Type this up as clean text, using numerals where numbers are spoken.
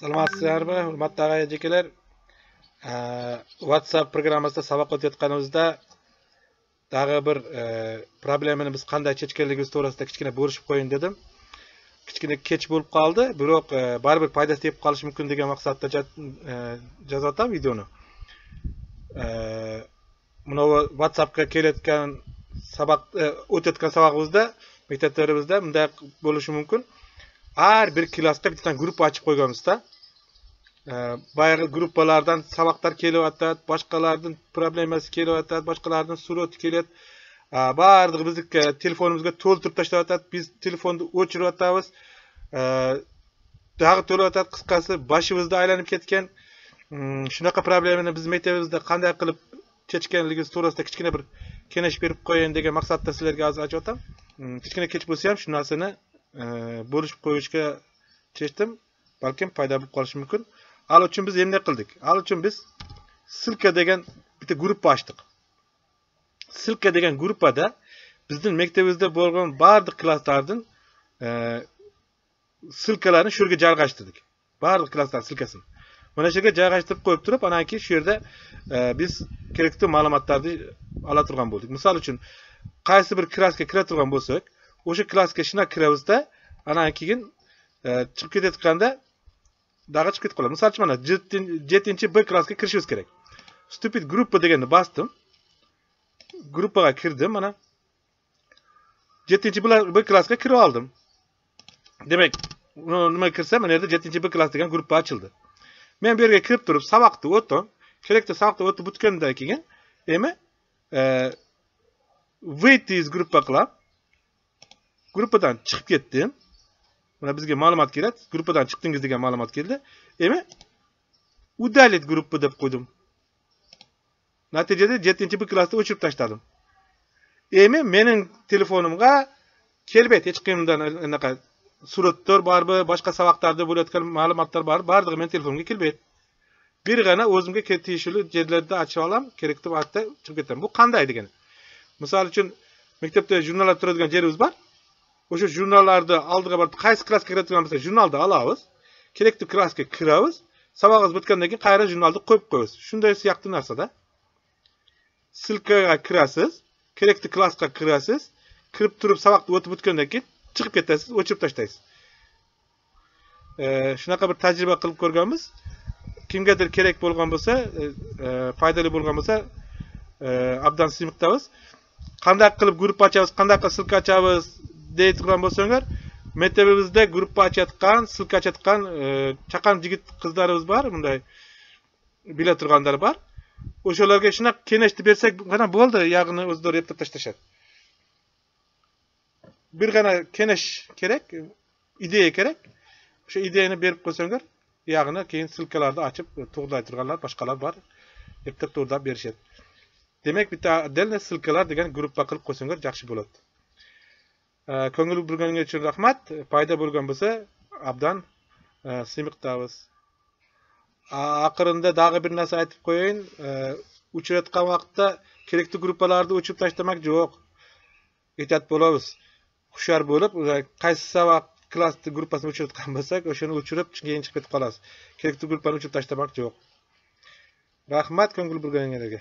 Salamatsizlarmi, hurmatli aka-akalar? WhatsApp programmasida saboq o'tayotganimizda dag'i bir problemani biz qanday chechkanligimiz to'g'risida kichkina bo'lishib qo'yin dedim. Kichkina kech bo'lib qoldi, biroq baribir foydasi tegib qolishi mumkin degan maqsadda jozatam videoni. Buni WhatsAppga kelayotgan saboq o'tayotgan sabog'imizda, maktablarimizda bunday bo'lishi mumkin. Har bir klassda bittadan guruh ochib qo'yganmizda. Bayag'i gruppalardan saboqlar kelyapti, boshqalardan problemasi kelyapti, boshqalardan surat kelyapti. Baribir bizga telefonimizga to'ldirib tashlayapti, biz telefonni o'chiryapmiz. Dag'i to'layapti, qisqasi boshimizda aylanib ketgan. Shunaqa problemani biz maktabimizda qanday qilib chechkanligimiz to'g'risida kichkina bir kengashib berib qo'yayin degan maqsadda sizlarga hozir aytayapman. Kichkina kech bo'lsa ham shu narsani bo'lishib qo'yishga chechdim. Balkim foyda bo'lib qolishi mumkin. Al uchun biz endi qildik. Al uchun biz Silka degan bitta guruh ochdik. Silka degan gruppada bizning maktabimizda bo'lgan barcha klasslardan silkalarni shu yerga joylashtirdik. Barcha klasslar silkasini. Mana shu yerga joylashtirib qo'yib turib, ana keyin shu yerda biz kerakli ma'lumotlarni ola turgan bo'ldik. Misol uchun qaysi bir klassga kira turgan bo'lsak, o'sha klassga shuna kiramizda ana keyin chiqib ketayotganda dag'i chiqib ketib qoladi. Misol uchun mana 7-B klassga kirishimiz kerak. Stupid gruppa deganni bosdim. Gruppaga kirdim, mana 7-B klassga kirib oldim. Demak, nima kirsam, mana yerda 7-B klass degan gruppa ochildi. Men bu yerga kirib turib, saboqni o'tdim. Kerakli saboqni o'tib bitgandan keyin, выйти из gruppa qilib, gruppadan chiqib ketdim. Mana bizga ma'lumot keladi. Gruppadan chiqdingiz degan ma'lumot keldi. Удалить gruppa deb qo'ydim. Natijada 7-B klassni o'chirib tashladim. Mening telefonimga kelmaydi hech kimdan anaqa suratlar bormi, boshqa saboqlarda bo'layotgan ma'lumotlar bormi, barlig'i men telefonimga kelmaydi. Bir g'ana o'zimga tegishli yerlarda ochib olam, kerakli vaqtda chiqib ketaman. Bu qanday degani? Misol uchun maktabda jurnallar turadigan yerimiz bor. O'sha jurnallarni oldiga borib, qaysi klassga kiradigan bo'lsa, jurnalni olamiz. Kerakli klassga kiramiz. Sabog'imiz bitgandan keyin qayta jurnalni qo'yib qo'yamiz. Shunday siyaqti narsada. Silkaga kirasiz, kerakli klassga kirasiz, kirib turib saboqni o'tib bitgandan keyin chiqib ketasiz, o'chirib tashlaysiz. Shunaqa bir tajriba qilib ko'rganmiz. Kimgadir kerak bo'lgan bo'lsa, foydali bo'lgan bo'lsa, abdan simiqdamiz. Qanday qilib guruh ochamiz, qanday qilib silka ochamiz deydigan bo'lsanglar, maktabimizda guruh ochayotgan, silka ochayotgan chaqan yigit qizlarimiz bor, bunday bila turganlar bor. O'shalarga shuna kengashni bersak, mana bo'ldi, yog'ini o'zlari yeb tashlashadi. Bir g'ana kengash kerak, ideya kerak. O'sha ideyani berib qo'ysanglar, yog'ini keyin silkalarni ochib to'g'rilay turganlar boshqalar bor, yeb to'g'rilab berishadi. Demak, bitta отдельно silkalar degan guruhga qilib qo'ysanglar yaxshi bo'ladi. Ko'ngil bo'lganingiz uchun rahmat. Foyda bo'lgan bo'lsa, abdan simiqdamiz. Oxirinda dag'i bir narsa aytib qo'yayin. Uchayotgan vaqtda kerakli gruppalarni o'chirib tashlamak yo'q. Ehtiyot bo'lamiz. Hushyor bo'lib, qaysi saboq klassni gruppasini o'chirayotgan bo'lsak, o'shani o'chirib keyin chiqib ketib qolasiz. Kerakli gruppani o'chirib tashlamak yo'q. Rahmat ko'ngil bo'lganingizga.